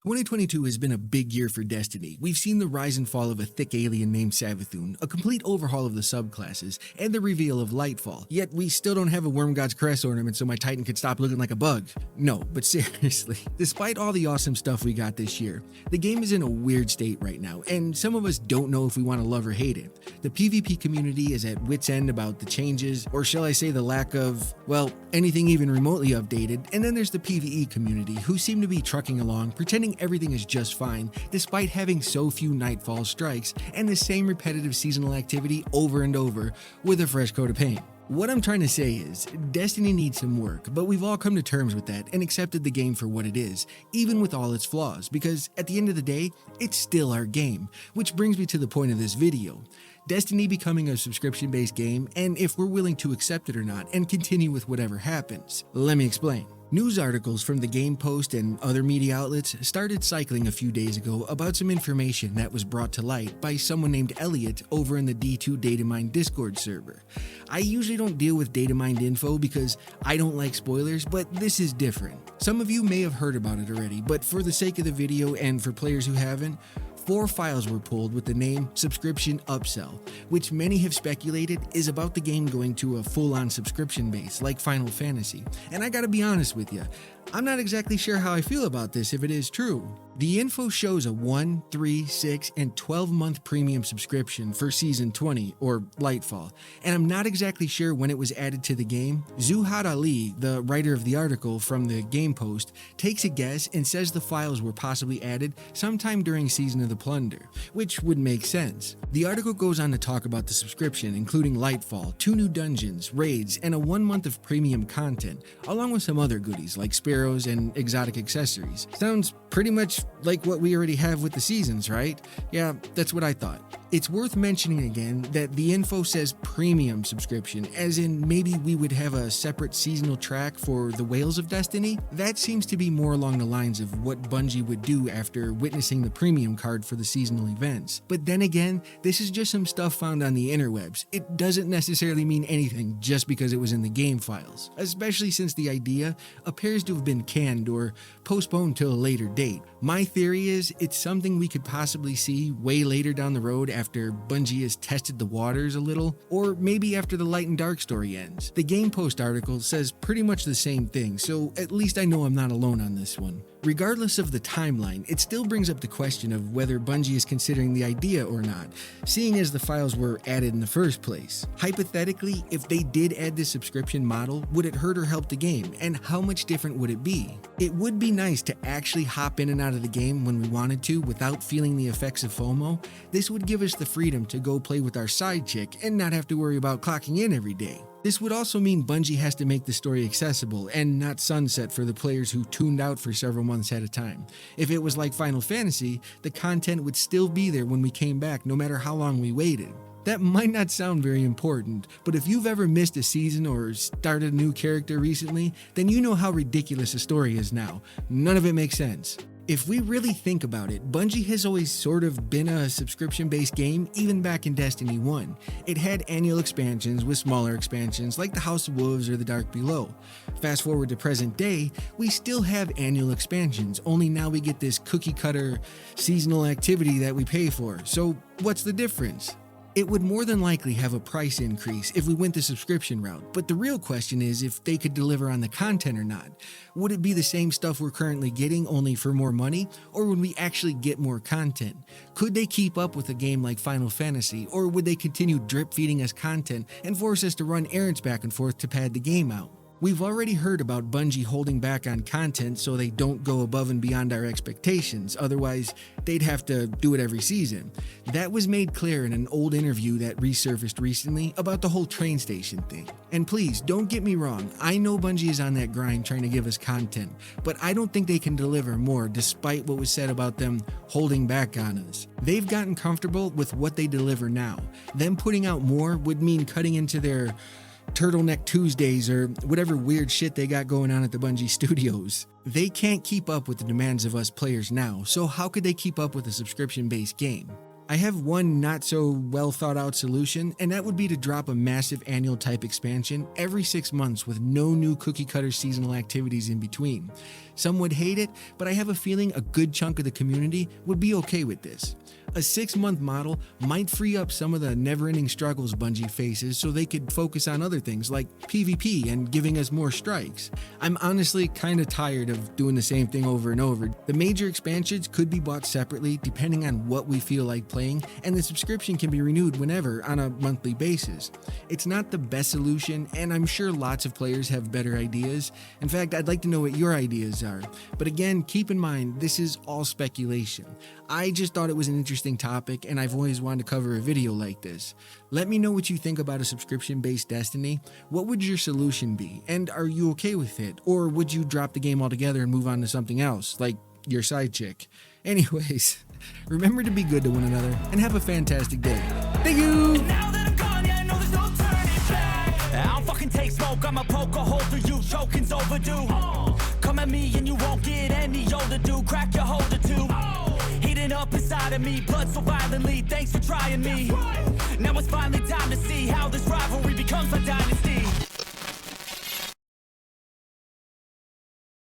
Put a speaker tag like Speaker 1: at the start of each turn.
Speaker 1: 2022 has been a big year for Destiny. We've seen the rise and fall of a thick alien named Savathun, a complete overhaul of the subclasses, and the reveal of Lightfall. Yet we still don't have a Worm God's Crest ornament so my Titan could stop looking like a bug. No, but seriously, despite all the awesome stuff we got this year, the game is in a weird state right now, and some of us don't know if we want to love or hate it. The PvP community is at wit's end about the changes, or shall I say the lack of, well, anything even remotely updated, and then there's the PvE community who seem to be trucking along, pretending everything is just fine despite having so few Nightfall strikes and the same repetitive seasonal activity over and over with a fresh coat of paint. What I'm trying to say is, Destiny needs some work, but we've all come to terms with that and accepted the game for what it is, even with all its flaws, because at the end of the day, it's still our game. Which brings me to the point of this video. Destiny becoming a subscription-based game, and if we're willing to accept it or not, and continue with whatever happens. Let me explain. News articles from the Game Post and other media outlets started cycling a few days ago about some information that was brought to light by someone named Elliot over in the D2 Datamine Discord server. I usually don't deal with datamined info because I don't like spoilers, but this is different. Some of you may have heard about it already, but for the sake of the video and for players who haven't, 4 files were pulled with the name Subscription Upsell, which many have speculated is about the game going to a full-on subscription base like Final Fantasy. And I gotta be honest with you, I'm not exactly sure how I feel about this if it is true. The info shows a 1, 3, 6, and 12-month premium subscription for Season 20, or Lightfall, and I'm not exactly sure when it was added to the game. Zuhaad Ali, the writer of the article from the Game Post, takes a guess and says the files were possibly added sometime during Season of the Plunder, which would make sense. The article goes on to talk about the subscription, including Lightfall, 2 new dungeons, raids, and a 1 month of premium content, along with some other goodies like sparrows and exotic accessories. Sounds pretty much like what we already have with the seasons, right? Yeah, that's what I thought. It's worth mentioning again that the info says premium subscription, as in maybe we would have a separate seasonal track for the Whales of Destiny. That seems to be more along the lines of what Bungie would do after witnessing the premium card for the seasonal events. But then again, this is just some stuff found on the interwebs. It doesn't necessarily mean anything just because it was in the game files, especially since the idea appears to have been canned or postponed till a later date. My theory is it's something we could possibly see way later down the road after Bungie has tested the waters a little, or maybe after the Light and Dark story ends. The Game Post article says pretty much the same thing, so at least I know I'm not alone on this one. Regardless of the timeline, it still brings up the question of whether Bungie is considering the idea or not, seeing as the files were added in the first place. Hypothetically, if they did add this subscription model, would it hurt or help the game, and how much different would it be? It would be nice to actually hop in and out of the game when we wanted to without feeling the effects of FOMO. This would give us the freedom to go play with our side chick and not have to worry about clocking in every day. This would also mean Bungie has to make the story accessible and not sunset for the players who tuned out for several months at a time. If it was like Final Fantasy, the content would still be there when we came back no matter how long we waited. That might not sound very important, but if you've ever missed a season or started a new character recently, then you know how ridiculous a story is now. None of it makes sense. If we really think about it, Bungie has always sort of been a subscription-based game, even back in Destiny 1. It had annual expansions with smaller expansions like the House of Wolves or the Dark Below. Fast forward to present day, we still have annual expansions, only now we get this cookie-cutter seasonal activity that we pay for. So what's the difference? It would more than likely have a price increase if we went the subscription route, but the real question is if they could deliver on the content or not. Would it be the same stuff we're currently getting, only for more money, or would we actually get more content? Could they keep up with a game like Final Fantasy, or would they continue drip feeding us content and force us to run errands back and forth to pad the game out? We've already heard about Bungie holding back on content so they don't go above and beyond our expectations, otherwise they'd have to do it every season. That was made clear in an old interview that resurfaced recently about the whole train station thing. And please, don't get me wrong, I know Bungie is on that grind trying to give us content, but I don't think they can deliver more despite what was said about them holding back on us. They've gotten comfortable with what they deliver now. Them putting out more would mean cutting into their Turtleneck Tuesdays or whatever weird shit they got going on at the Bungie studios. They can't keep up with the demands of us players now, so how could they keep up with a subscription-based game? I have one not so well thought out solution, and that would be to drop a massive annual type expansion every 6 months with no new cookie cutter seasonal activities in between. Some would hate it, but I have a feeling a good chunk of the community would be okay with this. A 6-month model might free up some of the never-ending struggles Bungie faces so they could focus on other things like PvP and giving us more strikes. I'm honestly kinda tired of doing the same thing over and over. The major expansions could be bought separately depending on what we feel like playing, and the subscription can be renewed whenever on a monthly basis. It's not the best solution, and I'm sure lots of players have better ideas. In fact, I'd like to know what your ideas are. But again, keep in mind, this is all speculation. I just thought it was an interesting topic, and I've always wanted to cover a video like this. Let me know what you think about a subscription-based Destiny. What would your solution be? And are you okay with it? Or would you drop the game altogether and move on to something else, like your side chick? Anyways, remember to be good to one another, and have a fantastic day. Thank you!
Speaker 2: Now that I'm gone, yeah, I know there's no turning back. I don't fucking take smoke, I'ma poke a hole through you, choking's overdue. Come at me and you won't get any older, dude, crack your holder too. Heating up inside of me, blood so violently, thanks for trying me. Now it's finally time to see how this